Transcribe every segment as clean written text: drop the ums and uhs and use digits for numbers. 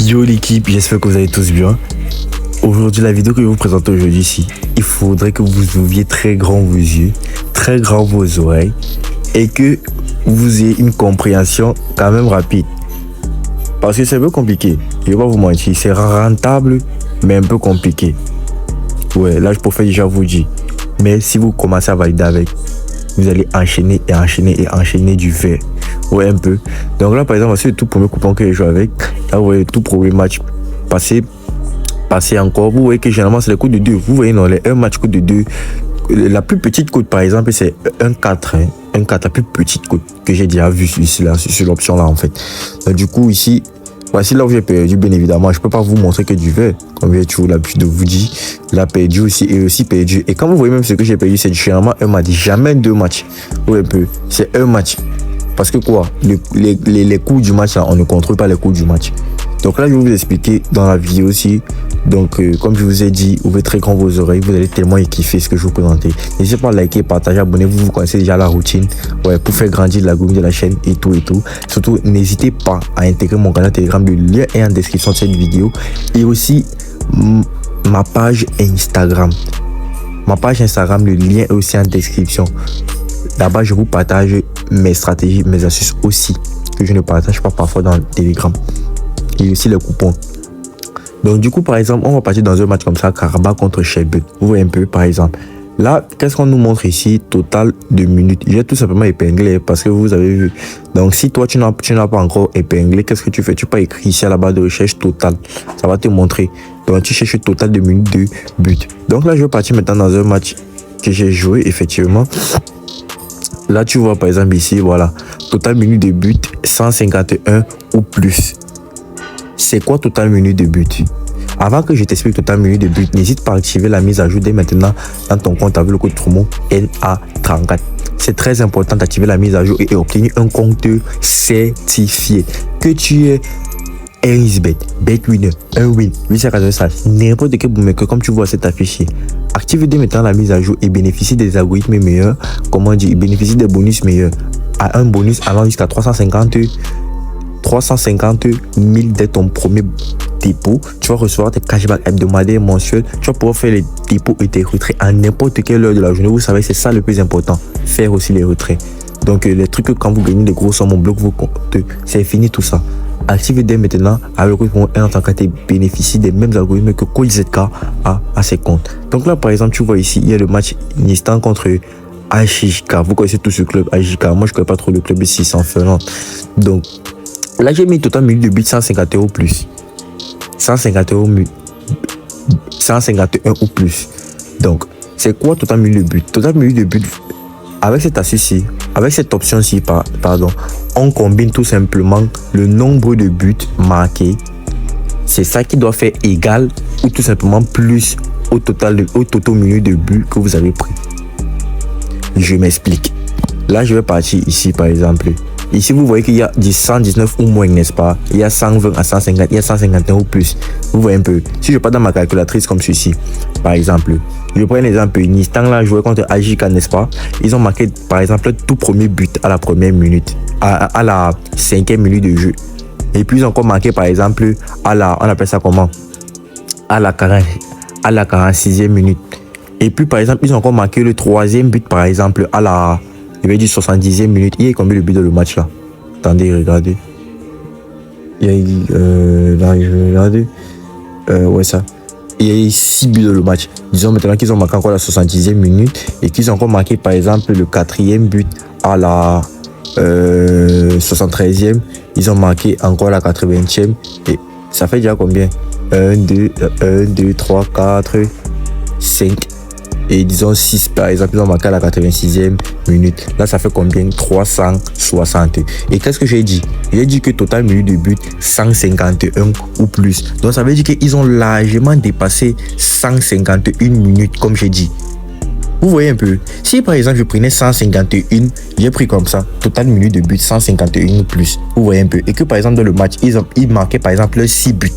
Yo l'équipe, j'espère que vous allez tous bien. Aujourd'hui, la vidéo que je vais vous présenter aujourd'hui ici, il faudrait que vous ouvriez très grand vos yeux, très grand vos oreilles et que vous ayez une compréhension quand même rapide. Parce que c'est un peu compliqué, je vais pas vous mentir, c'est rentable mais un peu compliqué. Ouais, là je préfère déjà vous dire. Mais si vous commencez à valider avec, vous allez enchaîner et enchaîner et enchaîner du vert. Ouais, un peu. Donc là, par exemple, c'est le tout premier coupon que je joue avec. Là, vous voyez, tout premier match passé encore. Vous voyez que généralement, c'est les codes de 2. Vous voyez, non, les 1 match code de 2. La plus petite cote, par exemple, c'est 1-4. Hein. 1-4, la plus petite cote que j'ai déjà vue sur l'option là, en fait. Donc, du coup, ici, voici là où j'ai perdu, bien évidemment. Je peux pas vous montrer que du vert. Comme j'ai toujours l'habitude de vous dire. Là, perdu aussi et aussi perdu. Et quand vous voyez même ce que j'ai perdu, c'est généralement un match. Jamais 2 matchs. Oui, un peu. C'est un match. Parce que quoi, les coûts du match, là, on ne contrôle pas les coûts du match. Donc là, je vais vous expliquer dans la vidéo aussi. Donc, comme je vous ai dit, ouvrez très grand vos oreilles. Vous allez tellement y kiffer ce que je vous présente. N'hésitez pas à liker, partager, abonnez-vous. Vous connaissez déjà la routine. Ouais, pour faire grandir la gomme de la chaîne et tout et tout. Surtout, n'hésitez pas à intégrer mon canal Telegram. Le lien est en description de cette vidéo. Et aussi, ma page Instagram. Ma page Instagram, le lien est aussi en description. Là-bas, je vous partage mes stratégies, mes astuces aussi, que je ne partage pas parfois dans le Telegram. Et aussi les coupons. Donc, du coup, par exemple, on va partir dans un match comme ça, Karabakh contre Shelby. Vous voyez un peu, par exemple. Là, qu'est-ce qu'on nous montre ici? Total de minutes. J'ai tout simplement épinglé parce que vous avez vu. Donc, si toi, tu n'as pas encore épinglé, qu'est-ce que tu fais? Tu peux écrire ici à la barre de recherche total. Ça va te montrer. Donc, tu cherches total de minutes de but. Donc là, je vais partir maintenant dans un match que j'ai joué, effectivement. Là, tu vois, par exemple, ici, voilà. Total minute de but, 151 ou plus. C'est quoi total minute de but? Avant que je t'explique total minute de but, n'hésite pas à activer la mise à jour dès maintenant dans ton compte avec le code promo NA34. C'est très important d'activer la mise à jour et obtenir un compteur certifié. Que tu es Ainsbet, BetWinner, Unwin, 885, n'importe quel bookmaker comme tu vois cette affiche. Active dès maintenant la mise à jour et bénéficie des algorithmes meilleurs. Comment dire, bénéficie des bonus meilleurs. À un bonus allant jusqu'à 350 000 dès ton premier dépôt. Tu vas recevoir tes cashbacks hebdomadaires, mensuels. Tu vas pouvoir faire les dépôts et tes retraits à n'importe quelle heure de la journée. Vous savez, c'est ça le plus important. Faire aussi les retraits. Donc, les trucs que quand vous gagnez des gros sommes, on bloque vos comptes. C'est fini tout ça. Active dès maintenant avec le code pour un en tant que bénéficie des mêmes algorithmes que CoinZK a à ses comptes. Donc là, par exemple, tu vois ici, il y a le match Nistan contre HJK. Vous connaissez tout ce club HJK. Moi, je ne connais pas trop le club ici, c'est en Finlande. Donc, là, j'ai mis total minute de but 150 € plus. 150 €, 151 ou plus. Donc, c'est quoi total minute de but? Total minute de but, avec cette astuce-ci, avec cette option-ci, pardon, on combine tout simplement le nombre de buts marqués. C'est ça qui doit faire égal ou tout simplement plus au total minute de buts que vous avez pris. Je m'explique. Là, je vais partir ici, par exemple. Ici, vous voyez qu'il y a 119 ou moins, n'est-ce pas? Il y a 120 à 150, il y a 151 ou plus. Vous voyez un peu. Si je pars dans ma calculatrice comme ceci, par exemple, je prends l'exemple, Nistan là, joué contre AJK, n'est-ce pas? Ils ont marqué, par exemple, le tout premier but à la première minute, à la 5e minute de jeu. Et puis, ils ont encore marqué, par exemple, on appelle ça comment? À la 46e minute. Et puis, par exemple, ils ont encore marqué le 3e but, par exemple, à la, je vais dire 70e minute. Il y a combien de buts dans le match là? Attendez, regardez. Il y a là, je vais regarder. Ouais, ça. Il y a eu 6 buts dans le match. Disons maintenant qu'ils ont marqué encore la 70e minute et qu'ils ont encore marqué par exemple le 4e but à la 73e. Ils ont marqué encore la 80e. Et ça fait déjà combien? 1, 2, 3, 4, 5. Et disons 6 par exemple, ils ont marqué à la 86e minute. Là, ça fait combien? 360. Et qu'est-ce que j'ai dit? J'ai dit que total minute de but 151 ou plus. Donc, ça veut dire qu'ils ont largement dépassé 151 minutes, comme j'ai dit. Vous voyez un peu? Si par exemple, je prenais 151, j'ai pris comme ça, total minute de but 151 ou plus. Vous voyez un peu? Et que par exemple, dans le match, ils marquaient par exemple 6 buts,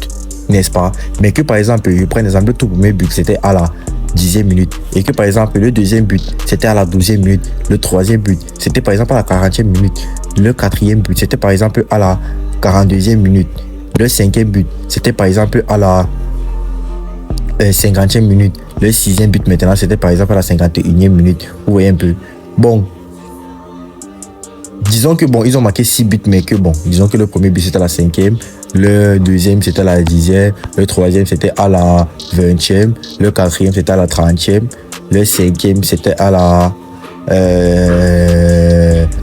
n'est-ce pas? Mais que par exemple, je prends l'exemple, le tout premier but, c'était à la 10e minute. Et que par exemple, le deuxième but, c'était à la 12e minute. Le troisième but, c'était par exemple à la 40e minute. Le quatrième but, c'était par exemple à la 42e minute. Le 5e but, c'était par exemple à la 50e minute. Le 6e but maintenant, c'était par exemple à la 51e minute. Vous voyez un peu. Bon. Disons que bon, ils ont marqué 6 buts, mais que bon, disons que le premier but c'était à la 5e, le deuxième c'était à la 10e, le troisième c'était à la 20e, le quatrième c'était à la 30e, le 5e c'était à la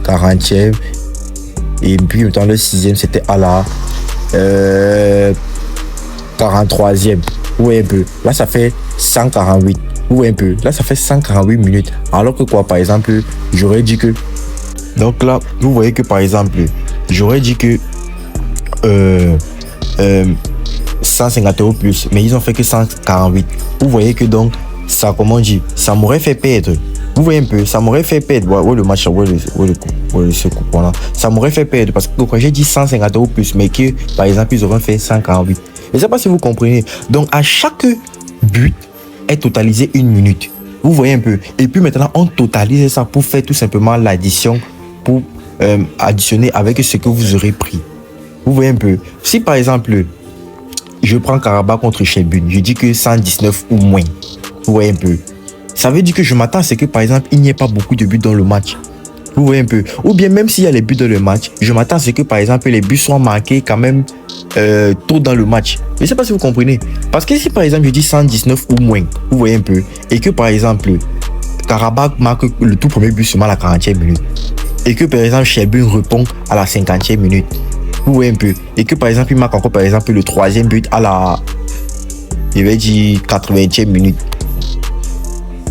40e, et puis maintenant le 6e c'était à la 43e. Vous voyez un peu, là ça fait 148. Vous voyez un peu, là ça fait 148 minutes. Alors que quoi, par exemple, j'aurais dit que. Donc là, vous voyez que par exemple, j'aurais dit que 150 € plus, mais ils ont fait que 148. Vous voyez que donc, ça, comment on dit, ça m'aurait fait perdre. Vous voyez un peu, ça m'aurait fait perdre. Ouais, le match, ce coup là. Ça m'aurait fait perdre parce que quand j'ai dit 150 € plus, mais que par exemple, ils auraient fait 148. Je ne sais pas si vous comprenez. Donc, à chaque but est totalisé 1 minute. Vous voyez un peu. Et puis maintenant, on totalise ça pour faire tout simplement l'addition, pour additionner avec ce que vous aurez pris. Vous voyez un peu. Si par exemple, je prends Karabakh contre Shelburne, je dis que 119 ou moins. Vous voyez un peu. Ça veut dire que je m'attends à ce que par exemple, il n'y ait pas beaucoup de buts dans le match. Vous voyez un peu. Ou bien même s'il y a les buts dans le match, je m'attends à ce que par exemple, les buts soient marqués quand même tôt dans le match. Je ne sais pas si vous comprenez. Parce que si par exemple, je dis 119 ou moins, vous voyez un peu, et que par exemple, Karabakh marque le tout premier but seulement à la 40e minute, et que par exemple, Shelburne répond à la 50e minute, vous voyez un peu, et que par exemple, il marque encore par exemple le troisième but à la, je vais dire 80e minute.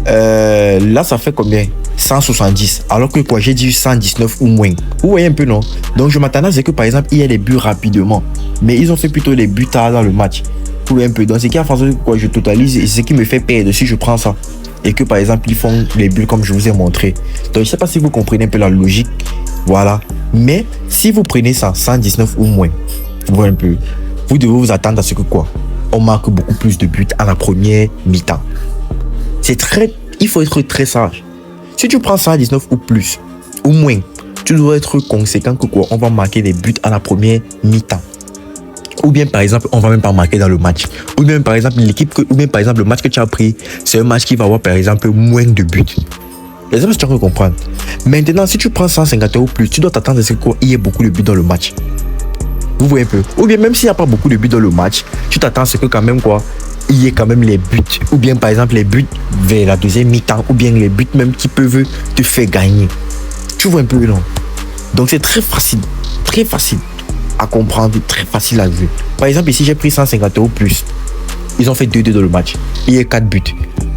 Là, ça fait combien? 170. Alors que quoi, j'ai dit 119 ou moins. Vous voyez un peu, non? Donc, je m'attendais à ce que par exemple, il y ait les buts rapidement. Mais ils ont fait plutôt les buts tard dans le match. Vous voyez un peu. Donc, c'est qui a fait quoi, je totalise et c'est ce qui me fait perdre si je prends ça. Et que par exemple, ils font les buts comme je vous ai montré. Donc, je ne sais pas si vous comprenez un peu la logique. Voilà. Mais si vous prenez ça, 119 ou moins, vous voyez un peu, vous devez vous attendre à ce que quoi, on marque beaucoup plus de buts à la première mi-temps. Il faut être très sage. Si tu prends 119 ou plus, ou moins, tu dois être conséquent que quoi, on va marquer des buts à la première mi-temps. Ou bien par exemple, on va même pas marquer dans le match. Ou bien par exemple, ou bien par exemple, le match que tu as pris, c'est un match qui va avoir par exemple moins de buts. Les hommes, tu peux comprendre. Maintenant, si tu prends 150 € plus, tu dois t'attendre à ce qu'il y ait beaucoup de buts dans le match. Vous voyez un peu. Ou bien même s'il n'y a pas beaucoup de buts dans le match, tu t'attends à ce que quand même quoi, il y ait quand même les buts, ou bien par exemple les buts vers la deuxième mi-temps, ou bien les buts même qui peuvent te faire gagner. Tu vois un peu, non? Donc c'est très facile à comprendre, très facile à jouer. Par exemple, ici j'ai pris 150 € plus. Ils ont fait 2-2 dans le match. Il y a eu 4 buts.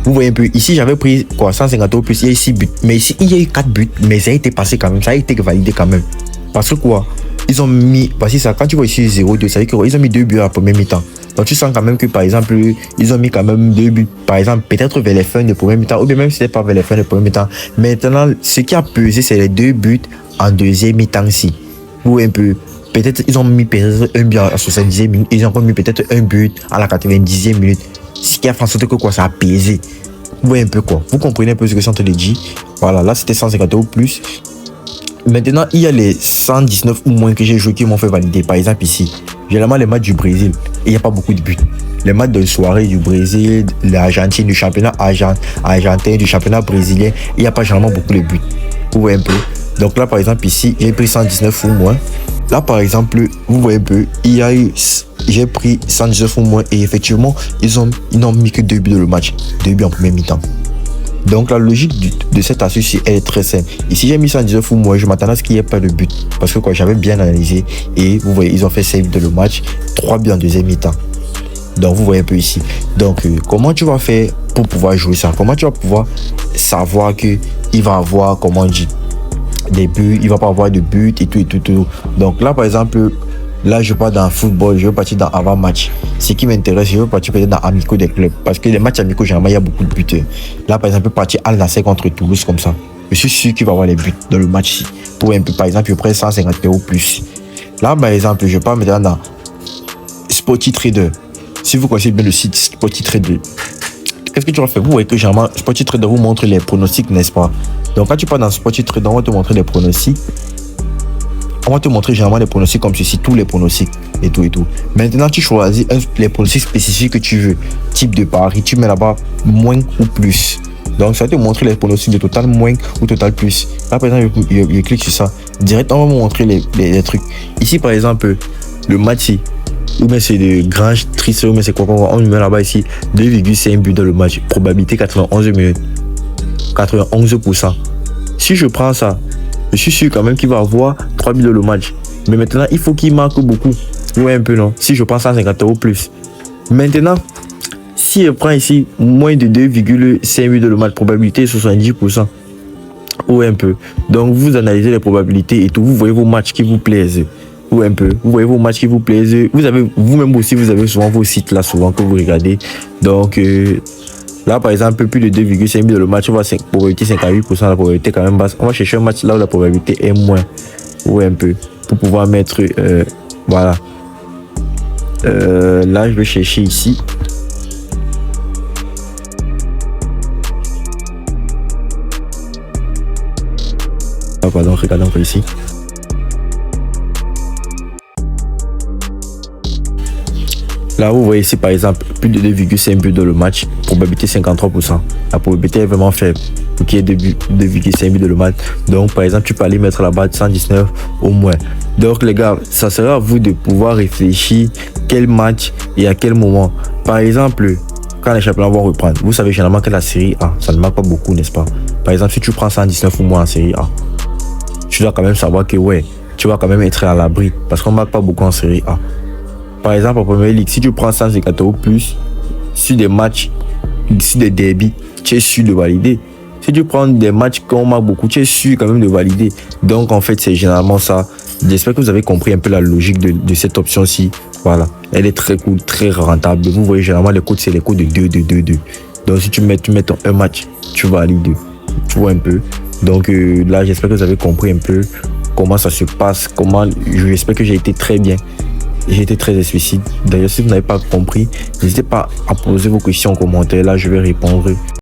Vous voyez un peu, ici j'avais pris quoi, 150 € plus, il y a eu 6 buts. Mais ici il y a eu 4 buts, mais ça a été passé quand même, ça a été validé quand même. Parce que quoi, ils ont mis, voici ça, quand tu vois ici 0-2, ça veut dire qu'ils ont mis 2 buts à la première mi-temps. Donc tu sens quand même que par exemple, ils ont mis quand même 2 buts, par exemple, peut-être vers les fins de première mi-temps, ou bien même si ce n'est pas vers les fins de première mi-temps. Maintenant, ce qui a pesé, c'est les 2 buts en deuxième mi-temps-ci. Ou un peu, peut-être ils ont mis peut-être un but à la 70e minute, ils ont mis peut-être un but à la 90e minute. Ce qui a fait en sorte que quoi, ça a pesé. Vous voyez un peu quoi, vous comprenez un peu ce que je suis en train de dire. Voilà, là c'était 150 € plus. Maintenant, il y a les 119 ou moins que j'ai joué qui m'ont fait valider. Par exemple, ici, généralement les matchs du Brésil, il n'y a pas beaucoup de buts. Les matchs de soirée du Brésil, l'Argentine, du championnat argentin, du championnat brésilien, il n'y a pas généralement beaucoup de buts. Vous voyez un peu. Donc là, par exemple, ici, j'ai pris 119 ou moins. Là, par exemple, vous voyez un peu, j'ai pris 119 ou moins et effectivement, ils n'ont mis que 2 buts dans le match. 2 buts en première mi-temps. Donc la logique de cette astuce est très simple. Ici j'ai mis 119 ou moins, je m'attendais à ce qu'il n'y ait pas de but. Parce que quoi, j'avais bien analysé. Et vous voyez, ils ont fait 5 buts dans le match, 3 buts en deuxième mi-temps. Donc vous voyez un peu ici. Donc comment tu vas faire pour pouvoir jouer ça? Comment tu vas pouvoir savoir que il va avoir, comment on dit, des buts, il va pas avoir de buts et tout. Donc là par exemple, là je pars dans le football, je veux partir dans avant-match. Ce qui m'intéresse, je veux partir peut-être dans amicaux des clubs. Parce que les matchs amicaux, généralement, il y a beaucoup de buts. Là par exemple, partir Al Nassr contre Toulouse comme ça. Je suis sûr qu'il va avoir les buts dans le match-ci. Pour un peu, par exemple, je prends 150 € plus. Là par exemple, je pars maintenant dans Sporty Trader. Si vous connaissez bien le site Sporty Trader, qu'est-ce que tu vas faire? Vous voyez que généralement, Sporty Trader vous montre les pronostics, n'est-ce pas? Donc quand tu pars dans Sporty Trader, on va te montrer les pronostics. On va te montrer généralement des pronostics comme ceci, tous les pronostics et tout et tout. Maintenant, tu choisis les pronostics spécifiques que tu veux. Type de pari, tu mets là-bas moins ou plus. Donc, ça va te montrer les pronostics de total moins ou total plus. Là, par exemple, je clique sur ça. Direct, on va me montrer les trucs. Ici, par exemple, le match ici. Ou bien c'est de Grange, triste, ou bien c'est quoi. On met là-bas ici 2,5 buts dans le match. Probabilité 91 minutes. 91%. Si je prends ça, je suis sûr quand même qu'il va avoir 3 buts dans le match. Mais maintenant, il faut qu'il marque beaucoup. Ouais, un peu, non? Si je prends 150 € plus. Maintenant, si je prends ici moins de 2,5 buts dans le match, probabilité 70%. Ou un peu. Donc, vous analysez les probabilités et tout. Vous voyez vos matchs qui vous plaisent. Ou un peu. Vous voyez vos matchs qui vous plaisent. Vous avez, vous-même aussi, vous avez souvent vos sites là, souvent que vous regardez. Donc, là, par exemple, plus de 2,5 buts dans le match, on va probabilité 58%, la probabilité quand même basse. On va chercher un match là où la probabilité est moins. Ou un peu. Pour pouvoir mettre, voilà. Là, je vais chercher ici. Ah, pardon, regardons un peu ici. Là, vous voyez ici, par exemple, plus de 2,5 buts dans le match, probabilité 53%. La probabilité est vraiment faible pour qu'il y ait 2,5 buts dans le match. Donc, par exemple, tu peux aller mettre là-bas 119 au moins. Donc, les gars, ça sera à vous de pouvoir réfléchir quel match et à quel moment. Par exemple, quand les championnats vont reprendre, vous savez généralement que la série A, ça ne marque pas beaucoup, n'est-ce pas? Par exemple, si tu prends 119 au moins en série A, tu dois quand même savoir que, ouais, tu vas quand même être à l'abri parce qu'on ne marque pas beaucoup en série A. Par exemple, en première ligue, si tu prends 150 € plus sur des matchs, sur des derbies, tu es sûr de valider. Si tu prends des matchs qu'on marque beaucoup, tu es sûr quand même de valider. Donc, en fait, c'est généralement ça. J'espère que vous avez compris un peu la logique de cette option-ci. Voilà. Elle est très cool, très rentable. Vous voyez, généralement, les codes, c'est les codes de 2. Donc, si tu mets ton un match, tu valides. Tu vois un peu. Donc, là, j'espère que vous avez compris un peu comment ça se passe. J'espère que j'ai été très bien. J'ai été très explicite. D'ailleurs, si vous n'avez pas compris, n'hésitez pas à poser vos questions en commentaire. Là, je vais répondre.